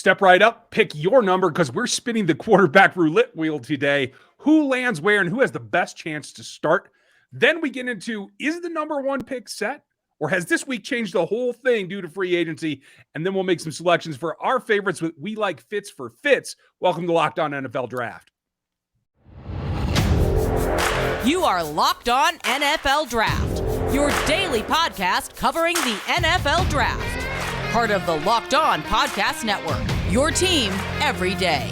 Step right up, pick your number because we're spinning the quarterback roulette wheel today. Who lands where and who has the best chance to start? Then we get into, is the number one pick set? Or has this week changed the whole thing due to free agency? And then we'll make some selections for our favorites with We Like Fits for Fits. Welcome to Locked On NFL Draft. You are Locked On NFL Draft, your daily podcast covering the NFL Draft. Part of the Locked On Podcast Network, your team every day.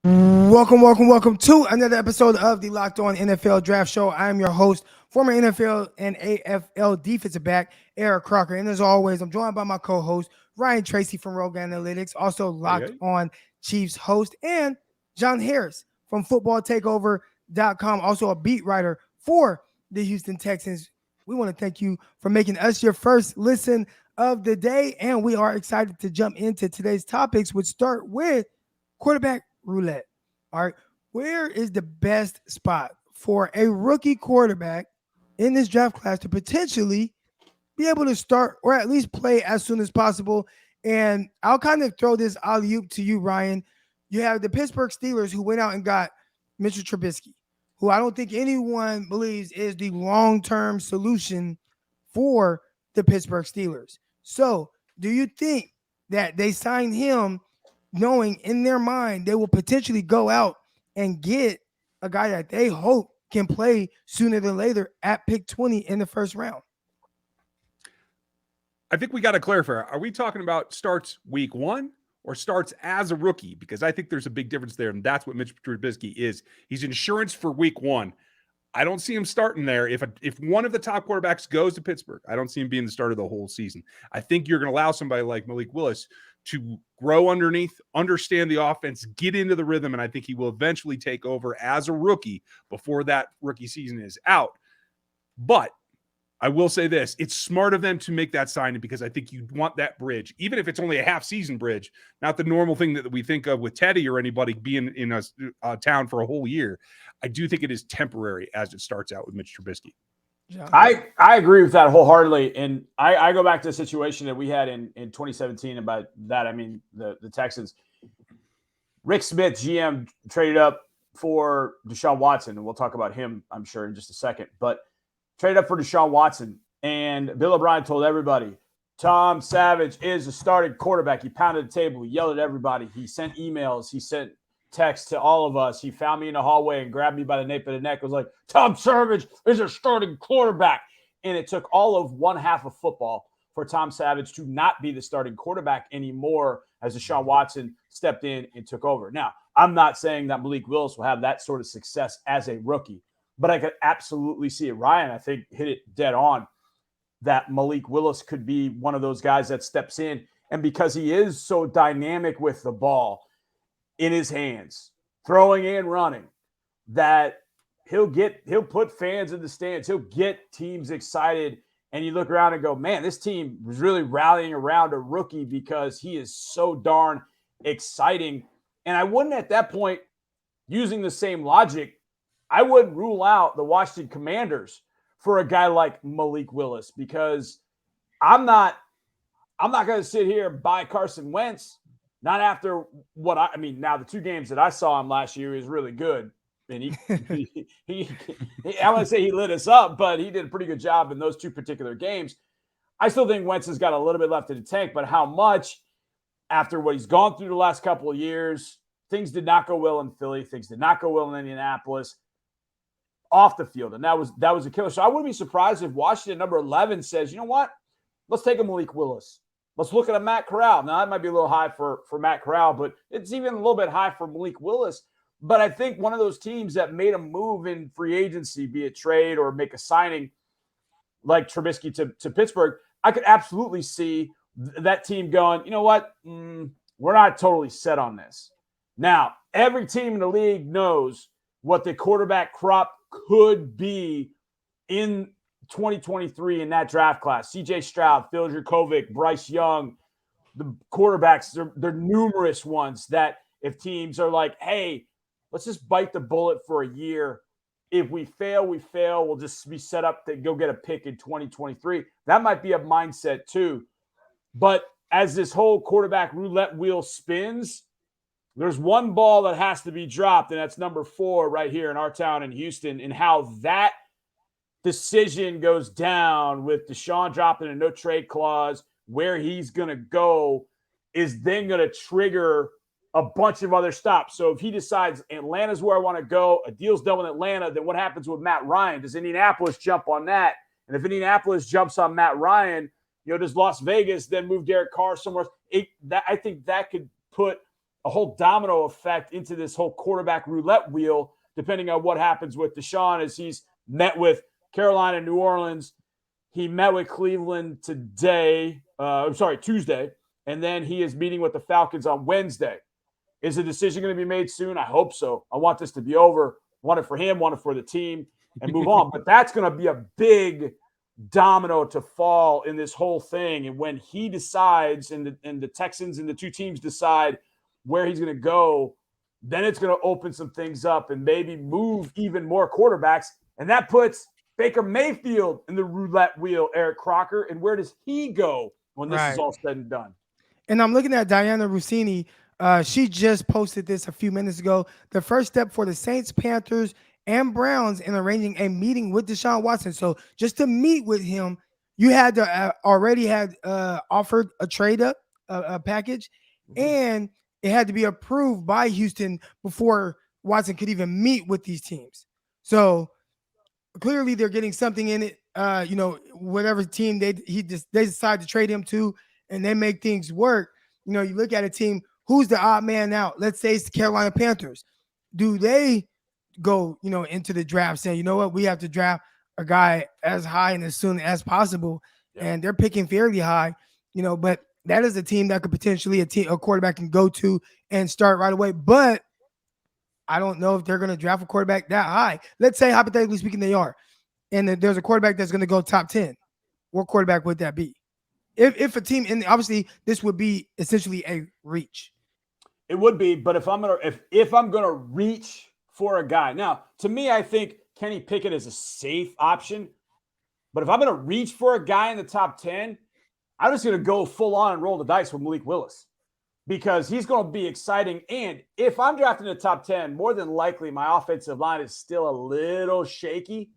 Welcome to another episode of the Locked On NFL Draft Show. I am your host, former NFL and AFL defensive back, Eric Crocker. And as always, I'm joined by my co-host, Ryan Tracy from Rogue Analytics, also Locked On Chiefs host, and John Harris from footballtakeover.com, also a beat writer for the Houston Texans. We want to thank you for making us your first listen of the day, and we are excited to jump into today's topics, which start with quarterback roulette. All right, where is the best spot for a rookie quarterback in this draft class to potentially be able to start or at least play as soon as possible? And I'll kind of throw this alley-oop to you, Ryan. You have the Pittsburgh Steelers who went out and got Mr. Trubisky, who I don't think anyone believes is the long-term solution for the Pittsburgh Steelers. So do you think that they signed him knowing in their mind they will potentially go out and get a guy that they hope can play sooner than later at pick 20 in the first round? I think we got to clarify. Are we talking about starts week one or starts as a rookie? Because I think there's a big difference there, and that's what Mitch Trubisky is. He's insurance for week one. I don't see him starting there. If one of the top quarterbacks goes to Pittsburgh, I don't see him being the starter the whole season. I think you're going to allow somebody like Malik Willis to grow underneath, understand the offense, get into the rhythm, and I think he will eventually take over as a rookie before that rookie season is out. But I will say this, it's smart of them to make that signing because I think you want that bridge, even if it's only a half-season bridge, not the normal thing that we think of with Teddy or anybody being in a town for a whole year. I do think it is temporary as it starts out with Mitch Trubisky. I agree with that wholeheartedly. And I go back to the situation that we had in 2017 about that. I mean, the Texans. Rick Smith, GM, traded up for Deshaun Watson, and we'll talk about him, I'm sure, in just a second. But traded up for Deshaun Watson, and Bill O'Brien told everybody, Tom Savage is a starting quarterback. He pounded the table. He yelled at everybody. He sent emails. He sent texts to all of us. He found me in the hallway and grabbed me by the nape of the neck. It was like, Tom Savage is a starting quarterback. And it took all of one half of football for Tom Savage to not be the starting quarterback anymore as Deshaun Watson stepped in and took over. Now, I'm not saying that Malik Willis will have that sort of success as a rookie, but I could absolutely see it. Ryan, I think, hit it dead on that Malik Willis could be one of those guys that steps in. And because he is so dynamic with the ball in his hands, throwing and running, that he'll put fans in the stands. He'll get teams excited. And you look around and go, man, this team was really rallying around a rookie because he is so darn exciting. And I wouldn't at that point, using the same logic, I wouldn't rule out the Washington Commanders for a guy like Malik Willis, because I'm not going to sit here and buy Carson Wentz. Not after what I mean. Now the two games that I saw him last year is really good, and he I want to say he lit us up, but he did a pretty good job in those two particular games. I still think Wentz has got a little bit left in the tank, but how much after what he's gone through the last couple of years? Things did not go well in Philly. Things did not go well in Indianapolis. Off the field, and that was a killer. So I wouldn't be surprised if Washington, number 11, says, you know what? Let's take a Malik Willis. Let's look at a Matt Corral. Now, that might be a little high for Matt Corral, but it's even a little bit high for Malik Willis. But I think one of those teams that made a move in free agency, be it trade or make a signing like Trubisky to Pittsburgh, I could absolutely see that team going, you know what? We're not totally set on this. Now, every team in the league knows what the quarterback crop could be in 2023 in that draft class. CJ Stroud, Phil Jurkovec, Bryce Young, the quarterbacks, they're numerous ones that if teams are like, hey, let's just bite the bullet for a year. If we fail, we fail. We'll just be set up to go get a pick in 2023. That might be a mindset too. But as this whole quarterback roulette wheel spins, there's one ball that has to be dropped, and that's number 4 right here in our town in Houston, and how that decision goes down with Deshaun dropping a no trade clause, where he's going to go is then going to trigger a bunch of other stops. So if he decides Atlanta's where I want to go, a deal's done with Atlanta, then what happens with Matt Ryan? Does Indianapolis jump on that? And if Indianapolis jumps on Matt Ryan, does Las Vegas then move Derek Carr somewhere else? I think that could put a whole domino effect into this whole quarterback roulette wheel, depending on what happens with Deshaun, as he's met with Carolina, New Orleans. He met with Cleveland Tuesday, and then he is meeting with the Falcons on Wednesday. Is the decision going to be made soon? I hope so. I want this to be over. Want it for him, want it for the team, and move on. But that's going to be a big domino to fall in this whole thing. And when he decides, and the Texans and the 2 teams decide where he's going to go, then it's going to open some things up and maybe move even more quarterbacks. And that puts Baker Mayfield in the roulette wheel, Eric Crocker. And where does he go when this is all said and done? And I'm looking at Diana Rossini. She just posted this a few minutes ago. The first step for the Saints, Panthers, and Browns in arranging a meeting with Deshaun Watson. So just to meet with him, you had to already had offered a trade up a package, and it had to be approved by Houston before Watson could even meet with these teams. So clearly they're getting something in it. Whatever team they decide to trade him to, and they make things work. You look at a team, who's the odd man out? Let's say it's the Carolina Panthers. Do they go, into the draft saying, you know what, we have to draft a guy as high and as soon as possible, and they're picking fairly high, but that is a team that could potentially a quarterback can go to and start right away. But I don't know if they're going to draft a quarterback that high. Let's say, hypothetically speaking, they are, and there's a quarterback that's going to go top 10. What quarterback would that be? If a team, and obviously this would be essentially a reach. It would be, but if I'm gonna reach for a guy, now to me, I think Kenny Pickett is a safe option. But if I'm gonna reach for a guy in the top 10, I'm just gonna go full on and roll the dice with Malik Willis, because he's gonna be exciting. And if I'm drafting the top 10, more than likely my offensive line is still a little shaky.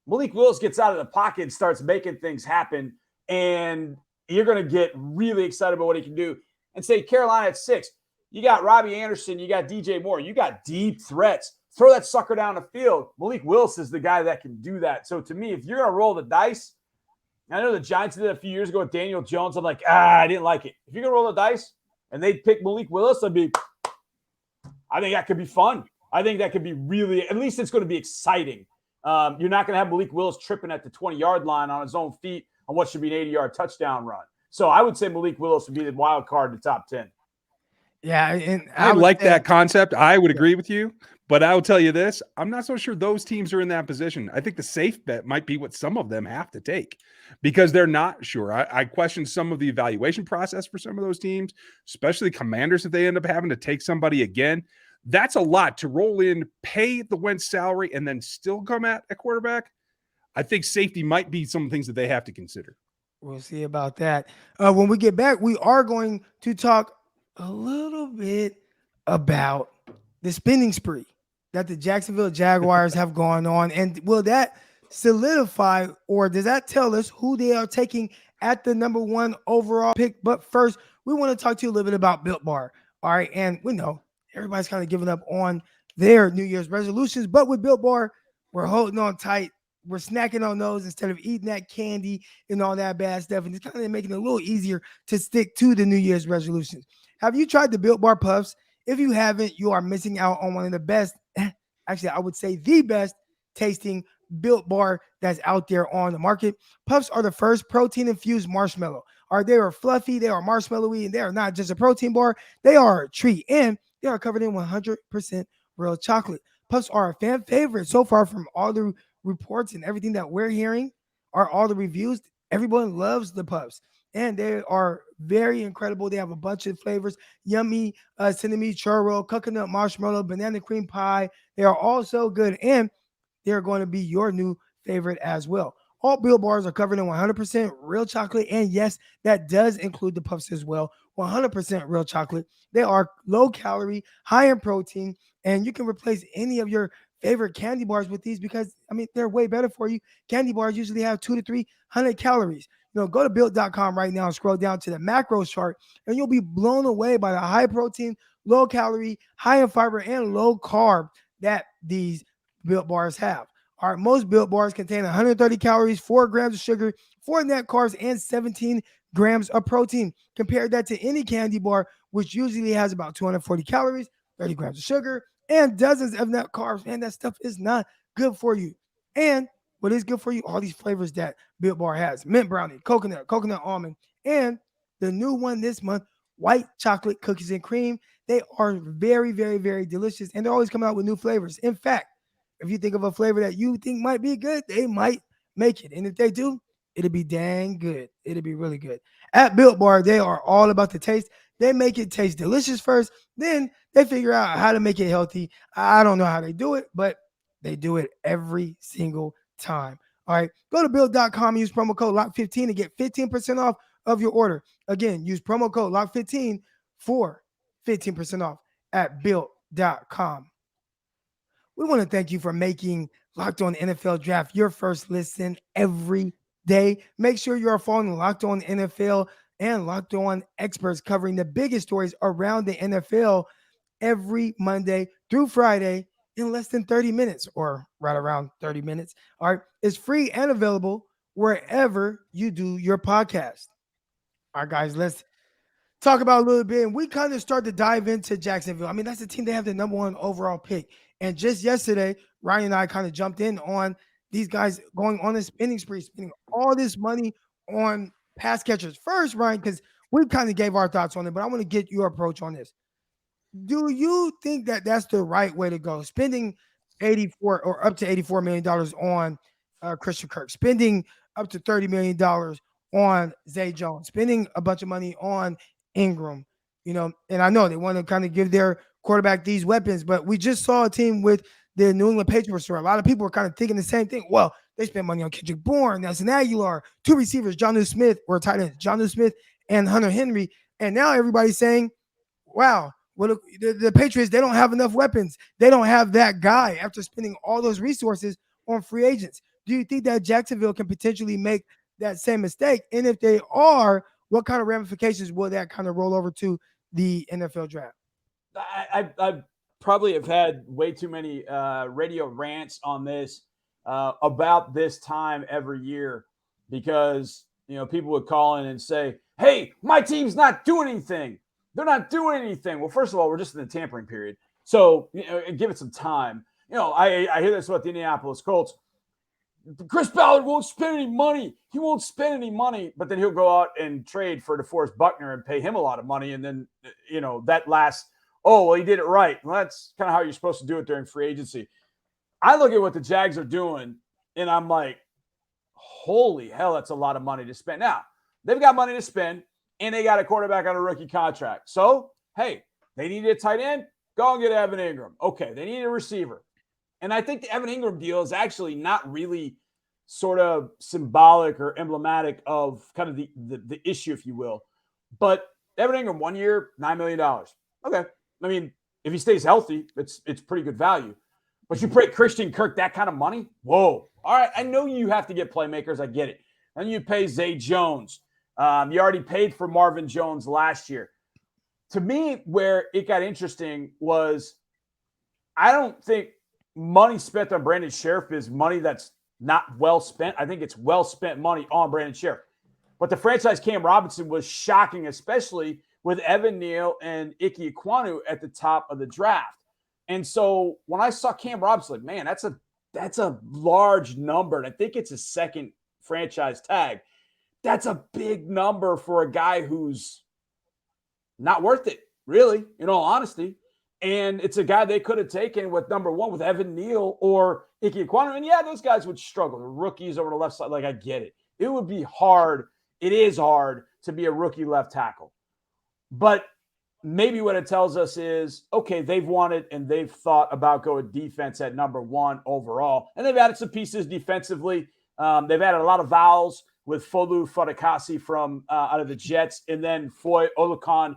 Malik Willis gets out of the pocket and starts making things happen, and you're gonna get really excited about what he can do. And say Carolina at 6. You got Robbie Anderson. You got DJ Moore. You got deep threats. Throw that sucker down the field. Malik Willis is the guy that can do that. So to me, if you're going to roll the dice, I know the Giants did it a few years ago with Daniel Jones. I'm like, I didn't like it. If you're going to roll the dice and they pick Malik Willis, I think that could be fun. I think that could be really, at least it's going to be exciting. You're not going to have Malik Willis tripping at the 20-yard line on his own feet on what should be an 80-yard touchdown run. So I would say Malik Willis would be the wild card in the top 10. Yeah, and I like that concept. I would agree with you, but I'll tell you this: I'm not so sure those teams are in that position. I think the safe bet might be what some of them have to take, because they're not sure. I question some of the evaluation process for some of those teams, especially Commanders, if they end up having to take somebody again. That's a lot to roll in, pay the Wentz salary, and then still come at a quarterback. I think safety might be some things that they have to consider. We'll see about that. When we get back, we are going to talk a little bit about the spending spree that the Jacksonville Jaguars have gone on. And will that solidify, or does that tell us who they are taking at the number 1 overall pick? But first, we want to talk to you a little bit about Built Bar. All right. And we know everybody's kind of giving up on their New Year's resolutions, but with Built Bar, we're holding on tight. We're snacking on those instead of eating that candy and all that bad stuff. And it's kind of making it a little easier to stick to the New Year's resolutions. Have you tried the Built Bar Puffs? If you haven't, you are missing out on one of the best, actually, I would say the best tasting Built Bar that's out there on the market. Puffs are the first protein-infused marshmallow. They are fluffy, they are marshmallowy, and they are not just a protein bar. They are a treat, and they are covered in 100% real chocolate. Puffs are a fan favorite so far from all the reports and everything that we're hearing, are all the reviews. Everyone loves the Puffs. and they are very incredible. They have a bunch of flavors: yummy cinnamon churro, coconut marshmallow, banana cream pie. They are all so good, and they're going to be your new favorite as well. All Built Bars are covered in 100% real chocolate, and yes, that does include the puffs as well. 100% real chocolate. They are low calorie, high in protein, and you can replace any of your favorite candy bars with these because they're way better for you. Candy bars usually have 200 to 300 calories. Go to built.com right now and scroll down to the macros chart, and you'll be blown away by the high protein, low calorie, high in fiber, and low carb that these Built Bars have. All right, most Built Bars contain 130 calories, 4 grams of sugar, 4 net carbs, and 17 grams of protein. Compare that to any candy bar, which usually has about 240 calories, 30 grams of sugar, and dozens of net carbs. Man, that stuff is not good for you. And what is good for you? All these flavors that Built Bar has: mint brownie, coconut almond, and the new one this month, white chocolate cookies and cream. They are very, very, very delicious, and they're always coming out with new flavors. In fact, if you think of a flavor that you think might be good, they might make it. And if they do, it'll be dang good. It'll be really good. At Built Bar, they are all about the taste. They make it taste delicious first, then they figure out how to make it healthy. I don't know how they do it, but they do it every single time. All right, go to built.com, use promo code LOCK15 to get 15% off of your order. Again, use promo code LOCK15 for 15% off at built.com. We want to thank you for making Locked On NFL Draft your first listen every day. Make sure you are following Locked On NFL and Locked On Experts, covering the biggest stories around the NFL every Monday through Friday in less than 30 minutes, or right around 30 minutes. All right. It's free and available wherever you do your podcast. All right, guys, let's talk about a little bit. And we kind of start to dive into Jacksonville. That's the team. They have the number 1 overall pick. And just yesterday, Ryan and I kind of jumped in on these guys going on a spending spree, spending all this money on pass catchers. First, Ryan, because we kind of gave our thoughts on it, but I want to get your approach on this. Do you think that that's the right way to go? Spending 84 or up to $84 million on Christian Kirk, spending up to $30 million on Zay Jones, spending a bunch of money on Ingram, and I know they want to kind of give their quarterback these weapons, but we just saw a team with the New England Patriots where a lot of people were kind of thinking the same thing. Well, they spent money on Kendrick Bourne, Nelson Aguilar, 2 receivers, Jonnu Smith, or tight ends, Jonnu Smith and Hunter Henry. And now everybody's saying, wow, well, the Patriots, they don't have enough weapons. They don't have that guy after spending all those resources on free agents. Do you think that Jacksonville can potentially make that same mistake? And if they are, what kind of ramifications will that kind of roll over to the NFL draft? I probably have had way too many radio rants on this about this time every year because, people would call in and say, hey, my team's not doing anything. They're not doing anything. Well, first of all, we're just in the tampering period. So, give it some time. I hear this about the Indianapolis Colts. Chris Ballard won't spend any money. He won't spend any money, but then he'll go out and trade for DeForest Buckner and pay him a lot of money. And then, that lasts. Oh, well, he did it right. Well, that's kind of how you're supposed to do it during free agency. I look at what the Jags are doing, and I'm like, holy hell, that's a lot of money to spend. Now, they've got money to spend, and they got a quarterback on a rookie contract. So, hey, they need a tight end. Go and get Evan Ingram. Okay, they need a receiver. And I think the Evan Ingram deal is actually not really sort of symbolic or emblematic of kind of the issue, if you will. But Evan Ingram, 1 year, $9 million. Okay. If he stays healthy, it's pretty good value. But you pay Christian Kirk that kind of money? Whoa. All right. I know you have to get playmakers. I get it. And you pay Zay Jones. You already paid for Marvin Jones last year. To me, where it got interesting was I don't think money spent on Brandon Sheriff is money that's not well spent. I think it's well spent money on Brandon Sheriff. But the franchise Cam Robinson was shocking, especially with Evan Neal and Ike Ekwonu at the top of the draft. And so when I saw Cam Robinson, like, man, that's a large number. And I think it's a second franchise tag. That's a big number for a guy who's not worth it, really, in all honesty. And it's a guy they could have taken with number 1 with Evan Neal or Ike Ekwonu. And yeah, those guys would struggle. The rookies over the left side, like, I get it. It would be hard It is hard to be a rookie left tackle. But maybe what it tells us is, okay, they've wanted and they've thought about going defense at number 1 overall. And they've added some pieces defensively. They've added a lot of vowels with Folu Fadakasi from out of the Jets, and then Foy Oluokun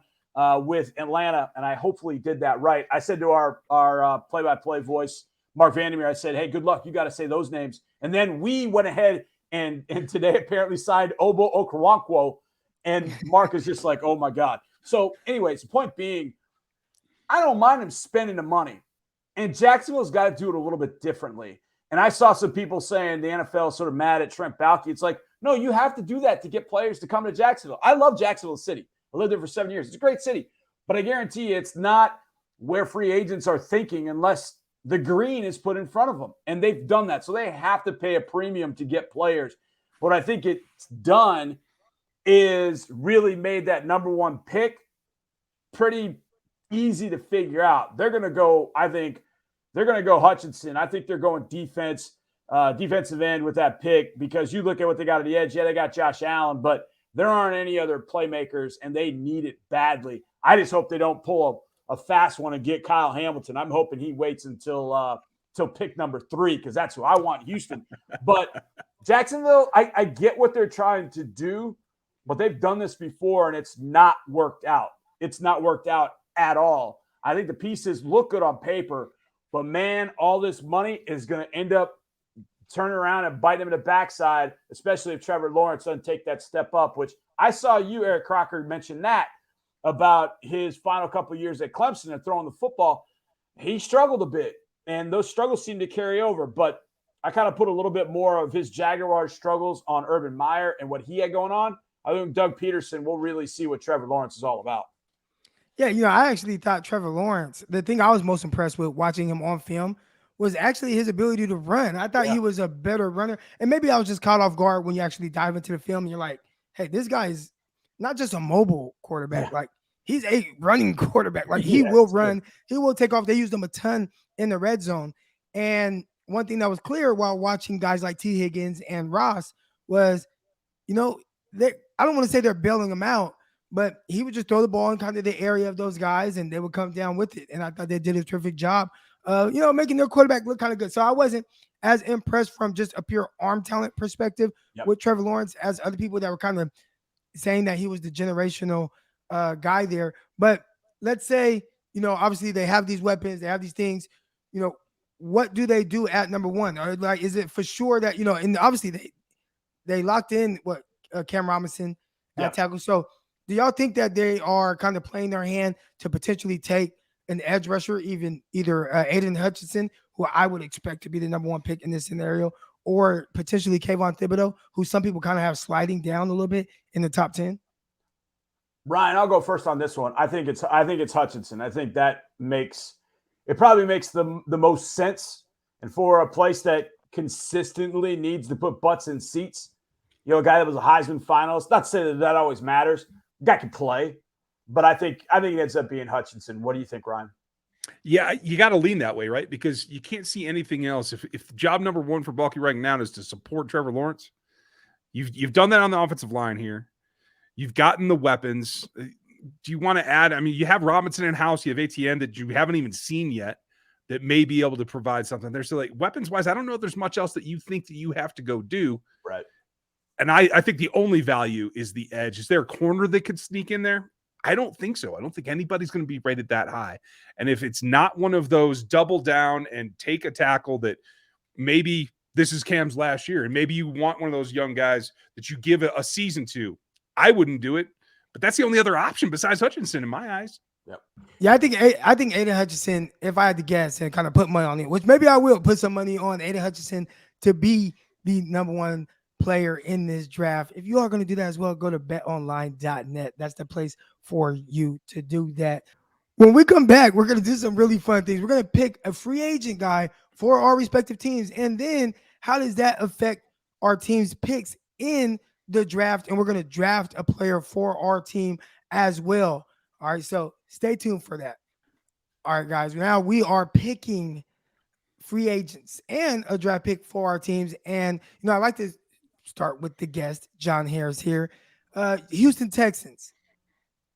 with Atlanta. And I hopefully did that right. I said to our play-by-play voice, Mark Vandermeer, I said, hey, good luck. You got to say those names. And then we went ahead and today apparently signed Obo Okoronkwo. And Mark is just like, oh, my God. So, anyways, the point being, I don't mind him spending the money. And Jacksonville's got to do it a little bit differently. And I saw some people saying the NFL is sort of mad at Trent Baalke. It's like, no, you have to do that to get players to come to Jacksonville. I love Jacksonville City. I lived there for 7 years. It's a great city. But I guarantee you it's not where free agents are thinking unless the green is put in front of them. And they've done that. So they have to pay a premium to get players. What I think it's done is really made that number 1 pick pretty easy to figure out. They're going to go, I think, they're going to go Hutchinson. I think they're going defensive end with that pick because you look at what they got at the edge. Yeah, they got Josh Allen, but there aren't any other playmakers, and they need it badly. I just hope they don't pull a fast one and get Kyle Hamilton. I'm hoping he waits until pick number 3 because that's who I want, Houston. But Jacksonville, I get what they're trying to do, but they've done this before, and it's not worked out. It's not worked out at all. I think the pieces look good on paper, but, man, all this money is going to end up turning around and biting them in the backside, especially if Trevor Lawrence doesn't take that step up, which I saw you, Eric Crocker, mention that about his final couple of years at Clemson and throwing the football. He struggled a bit, and those struggles seem to carry over, but I kind of put a little bit more of his Jaguars struggles on Urban Meyer and what he had going on. I think Doug Peterson will really see what Trevor Lawrence is all about. Yeah, I actually thought Trevor Lawrence, the thing I was most impressed with watching him on film was actually his ability to run. I thought he was a better runner. And maybe I was just caught off guard when you actually dive into the film and you're like, hey, this guy is not just a mobile quarterback. Like, he's a running quarterback. Like, he will run. He will take off. They used him a ton in the red zone. And one thing that was clear while watching guys like T. Higgins and Ross was, I don't want to say they're bailing him out, but he would just throw the ball in kind of the area of those guys, and they would come down with it. And I thought they did a terrific job of, making their quarterback look kind of good. So I wasn't as impressed from just a pure arm talent perspective with Trevor Lawrence as other people that were kind of saying that he was the generational guy there. But let's say, obviously they have these weapons, they have these things, what do they do at number 1? Or like, is it for sure that, and obviously they locked in Cam Robinson at tackle. So do y'all think that they are kind of playing their hand to potentially take an edge rusher, either Aiden Hutchinson, who I would expect to be the number 1 pick in this scenario, or potentially Kayvon Thibodeau, who some people kind of have sliding down a little bit in the top 10? Ryan, I'll go first on this one. I think it's Hutchinson. I think that probably makes the most sense. And for a place that consistently needs to put butts in seats, a guy that was a Heisman finalist, not to say that always matters. The guy can play, but I think it ends up being Hutchinson. What do you think, Ryan? Yeah, you got to lean that way, right? Because you can't see anything else. If job number 1 for Baalke right now is to support Trevor Lawrence, you've done that on the offensive line here. You've gotten the weapons. Do you want to add? I mean, you have Robinson in house. You have ATN that you haven't even seen yet that may be able to provide something there. So, like, weapons wise, I don't know if there's much else that you think that you have to go do. Right. And I think the only value is the edge. Is there a corner that could sneak in there? I don't think so. I don't think anybody's going to be rated that high. And if it's not one of those double down and take a tackle that maybe this is Cam's last year, and maybe you want one of those young guys that you give a season to, I wouldn't do it. But that's the only other option besides Hutchinson in my eyes. Yep. Yeah, I think Aiden Hutchinson, if I had to guess and kind of put money on it, which maybe I will put some money on Aiden Hutchinson to be the number 1 player in this draft. If you are going to do that as well, go to betonline.net. That's the place for you to do that. When we come back, we're going to do some really fun things. We're going to pick a free agent guy for our respective teams. And then how does that affect our team's picks in the draft? And we're going to draft a player for our team as well. All right, so stay tuned for that. All right, guys, now we are picking free agents and a draft pick for our teams. And, I like to start with the guest, John Harris here. Houston Texans.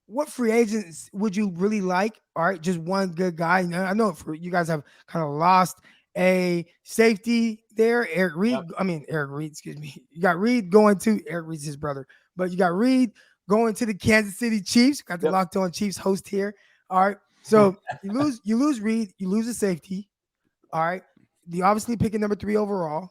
What free agents would you really like? All right, just one good guy. I know for you guys have kind of lost a safety there, Eric Reed. Yep. Eric Reed, excuse me. You got Reed going to Eric Reed's his brother, but you got Reed going to the Kansas City Chiefs. Got the Locked On Chiefs host here. All right. So you lose Reed, you lose a safety. All right. You obviously picking number 3 overall.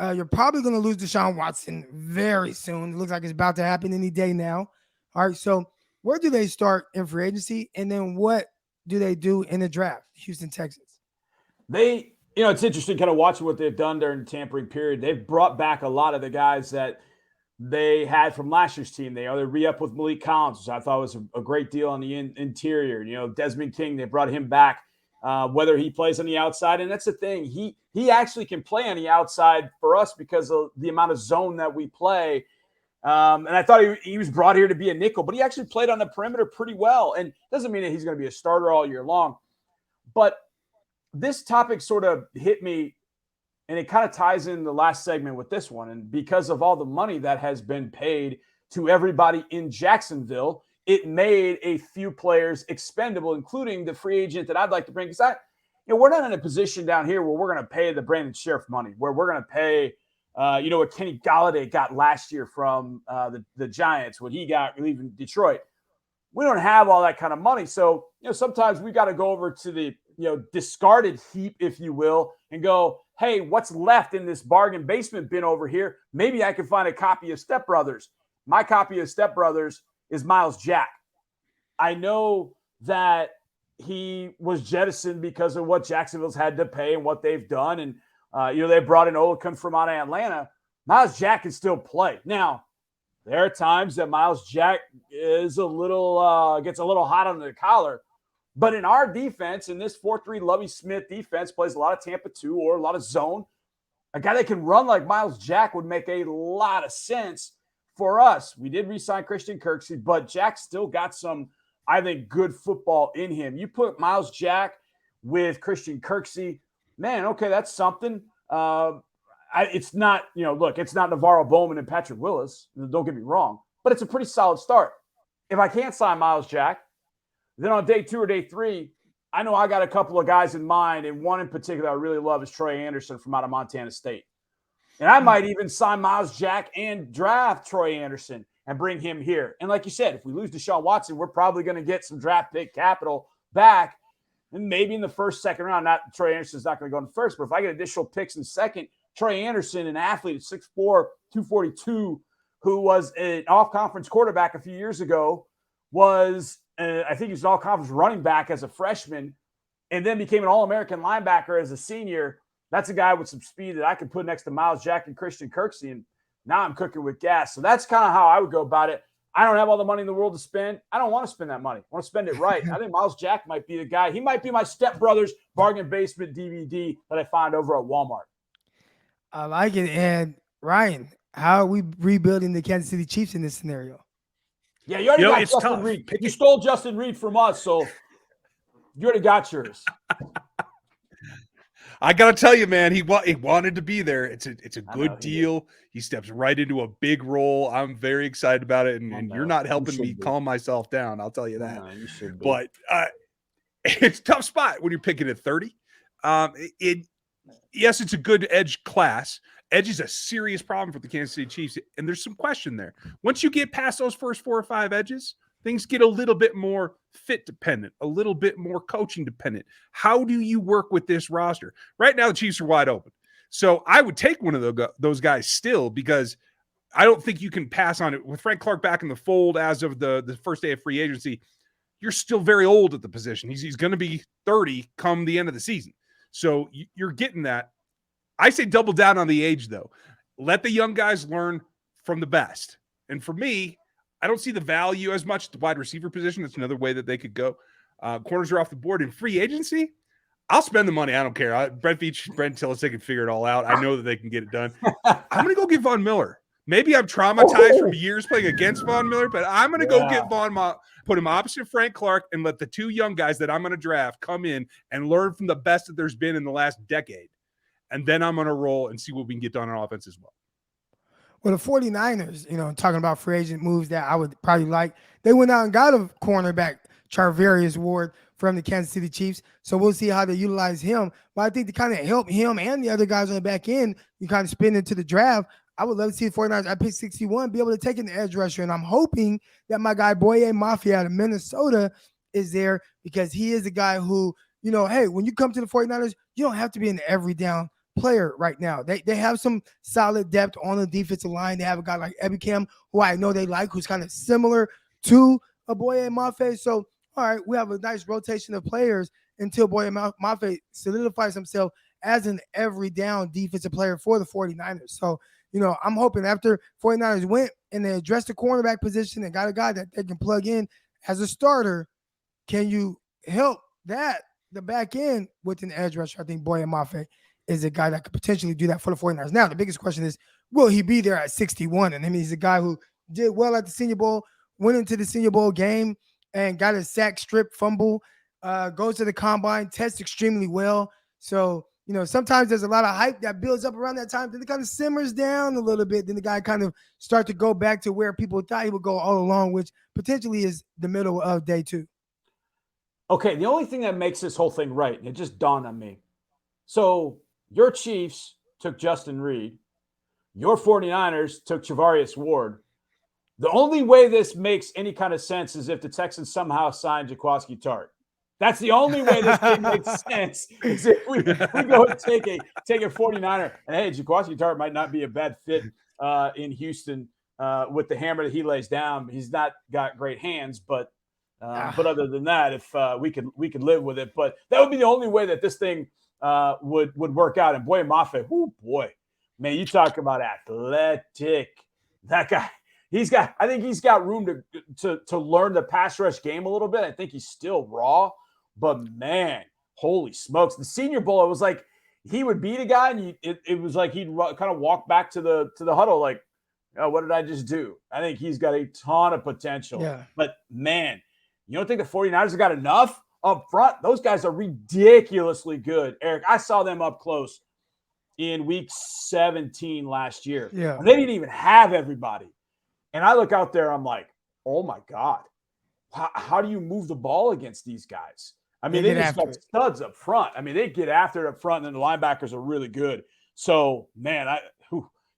You're probably going to lose Deshaun Watson very soon. It looks like it's about to happen any day now. All right. So where do they start in free agency? And then what do they do in the draft? Houston Texans. It's interesting kind of watching what they've done during the tampering period. They've brought back a lot of the guys that they had from last year's team. They re-up with Malik Collins, which I thought was a great deal on the interior. Desmond King, they brought him back, whether he plays on the outside. And that's the thing. He actually can play on the outside for us because of the amount of zone that we play. And I thought he was brought here to be a nickel, but he actually played on the perimeter pretty well. And doesn't mean that he's going to be a starter all year long. But this topic sort of hit me, and it kind of ties in the last segment with this one. And because of all the money that has been paid to everybody in Jacksonville, it made a few players expendable, including the free agent that I'd like to bring. Because we're not in a position down here where we're going to pay the Brandon Sheriff money, where we're going to pay what Kenny Galladay got last year from the Giants when he got leaving Detroit. We don't have all that kind of money. So, sometimes we got to go over to the, discarded heap, if you will, and go, hey, what's left in this bargain basement bin over here? Maybe I can find a copy of Step Brothers. My copy of Step Brothers is Miles Jack. I know that he was jettisoned because of what Jacksonville's had to pay and what they've done. And, they brought in Olakun from out of Atlanta. Miles Jack can still play. Now, there are times that Miles Jack is gets a little hot under the collar. But in our defense, in this 4-3 Lovie Smith defense, plays a lot of Tampa 2 or a lot of zone. A guy that can run like Miles Jack would make a lot of sense for us. We did re-sign Christian Kirksey, but Jack still got some, I think, good football in him. You put Miles Jack with Christian Kirksey, man, okay, that's something. It's not, it's not Navarro Bowman and Patrick Willis. Don't get me wrong, but it's a pretty solid start. If I can't sign Miles Jack, then on day 2 or day 3, I know I got a couple of guys in mind, and one in particular I really love is Troy Anderson from out of Montana State. And I might even sign Miles Jack and draft Troy Anderson and bring him here. And like you said, if we lose Deshaun Watson, we're probably going to get some draft pick capital back. And maybe in the first, second round, Troy Anderson's not going to go in first, but if I get additional picks in second, Troy Anderson, an athlete at 6'4", 242, who was an off-conference quarterback a few years ago, was I think he was an all-conference running back as a freshman, and then became an All-American linebacker as a senior. That's a guy with some speed that I could put next to Miles Jack and Christian Kirksey, and now I'm cooking with gas. So that's kind of how I would go about it. I don't have all the money in the world to spend. I don't want to spend that money. I want to spend it right. I think Miles Jack might be the guy. He might be my Step Brothers bargain basement DVD that I find over at Walmart. I like it. And Ryan, how are we rebuilding the Kansas City Chiefs in this scenario? Yeah, you already got Justin Reed. You stole Justin Reed from us, so you already got yours. I got to tell you, man, he wanted to be there. It's a good deal. He steps right into a big role. I'm very excited about it, and you're not helping me calm myself down. I'll tell you that. No, you should be. But it's a tough spot when you're picking at 30. Yes, it's a good edge class. Edge is a serious problem for the Kansas City Chiefs, and there's some question there. Once you get past those first 4 or 5 edges, things get a little bit more fit dependent, a little bit more coaching dependent. How do you work with this roster? Right now, the Chiefs are wide open. So I would take one of those guys still, because I don't think you can pass on it. With Frank Clark back in the fold as of the first day of free agency, you're still very old at the position. He's going to be 30 come the end of the season. So you're getting that. I say double down on the age, though. Let the young guys learn from the best. And for me, I don't see the value as much at the wide receiver position. That's another way that they could go. Corners are off the board. In free agency, I'll spend the money. I don't care. Brent Tillis, they can figure it all out. I know that they can get it done. I'm going to go get Von Miller. Maybe I'm traumatized from years playing against Von Miller, but I'm going to go get put him opposite Frank Clark, and let the 2 young guys that I'm going to draft come in and learn from the best that there's been in the last decade. And then I'm going to roll and see what we can get done on offense as well. Well, the 49ers, talking about free agent moves that I would probably like, they went out and got a cornerback, Charvarius Ward, from the Kansas City Chiefs. So we'll see how they utilize him. But I think to kind of help him and the other guys on the back end, you kind of spin into the draft. I would love to see the 49ers at pick 61 be able to take an edge rusher. And I'm hoping that my guy Boye Mafia out of Minnesota is there, because he is the guy who, hey, when you come to the 49ers, you don't have to be an every down player right now. They have some solid depth on the defensive line. They have a guy like Ebicam, who I know they like, who's kind of similar to a Boye Mafe. So, all right, we have a nice rotation of players until Boye Mafe solidifies himself as an every down defensive player for the 49ers. So, I'm hoping after 49ers went and they addressed the cornerback position and got a guy that they can plug in as a starter, can you help the back end with an edge rusher? I think Boye Mafe is a guy that could potentially do that for the 49ers. Now, the biggest question is, will he be there at 61? And I mean, he's a guy who did well at the Senior Bowl, went into the Senior Bowl game and got a sack, strip, fumble, goes to the combine, tests extremely well. So, sometimes there's a lot of hype that builds up around that time. Then it kind of simmers down a little bit. Then the guy kind of start to go back to where people thought he would go all along, which potentially is the middle of day 2. Okay, the only thing that makes this whole thing right, and it just dawned on me. So your Chiefs took Justin Reed. Your 49ers took Charvarius Ward. The only way this makes any kind of sense is if the Texans somehow signed Jaquiski Tartt. That's the only way this thing makes sense, is if we go and take a 49er. And hey, Jaquiski Tartt might not be a bad fit in Houston with the hammer that he lays down. He's not got great hands, but other than that, if we could live with it. But that would be the only way that this thing would work out. And Boye Mafe, oh boy, man, you talk about athletic. That guy, I think he's got room to learn the pass rush game a little bit. I think he's still raw, but man, holy smokes. The Senior Bowl, it was like he would beat a guy, and it was like he'd kind of walk back to the huddle like, oh, what did I just do? I think he's got a ton of potential. Yeah. But man, you don't think the 49ers have got enough up front? Those guys are ridiculously good. Eric, I saw them up close in week 17 last year. Yeah. And they didn't even have everybody. And I look out there, I'm like, oh my God, how do you move the ball against these guys? I mean, they just got studs up front. I mean, they get after it up front, and then the linebackers are really good. So, man,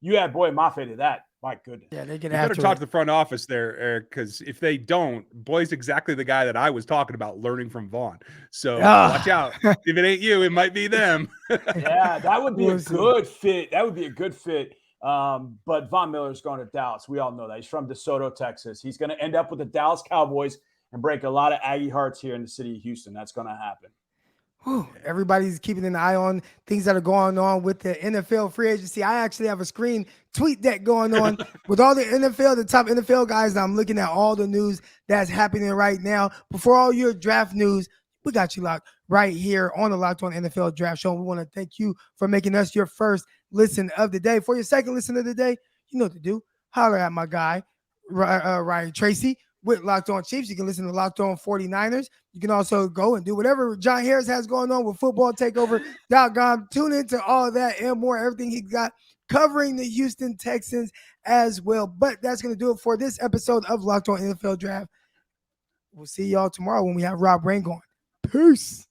you add Boye Mafe to that. My goodness. Yeah, they get you after better talk to the front office there, Eric, because if they don't, Boy's exactly the guy that I was talking about learning from Vaughn. So watch out. If it ain't you, it might be them. Yeah, that would be a good fit. That would be a good fit. But Von Miller's going to Dallas. We all know that. He's from DeSoto, Texas. He's going to end up with the Dallas Cowboys and break a lot of Aggie hearts here in the city of Houston. That's going to happen. Whew, everybody's keeping an eye on things that are going on with the NFL free agency. I actually have a screen tweet deck going on with all the top NFL guys. And I'm looking at all the news that's happening right now. Before all your draft news, we got you locked right here on the Locked On NFL Draft Show. We want to thank you for making us your first listen of the day. For your second listen of the day, you know what to do. Holler at my guy, Ryan Tracy, with Locked On Chiefs. You can listen to Locked On 49ers. You can also go and do whatever John Harris has going on with Football Takeover.com. Tune into all that and more, everything he got covering the Houston Texans as well. But that's going to do it for this episode of Locked On NFL Draft. We'll see y'all tomorrow when we have Rob Rain going. Peace.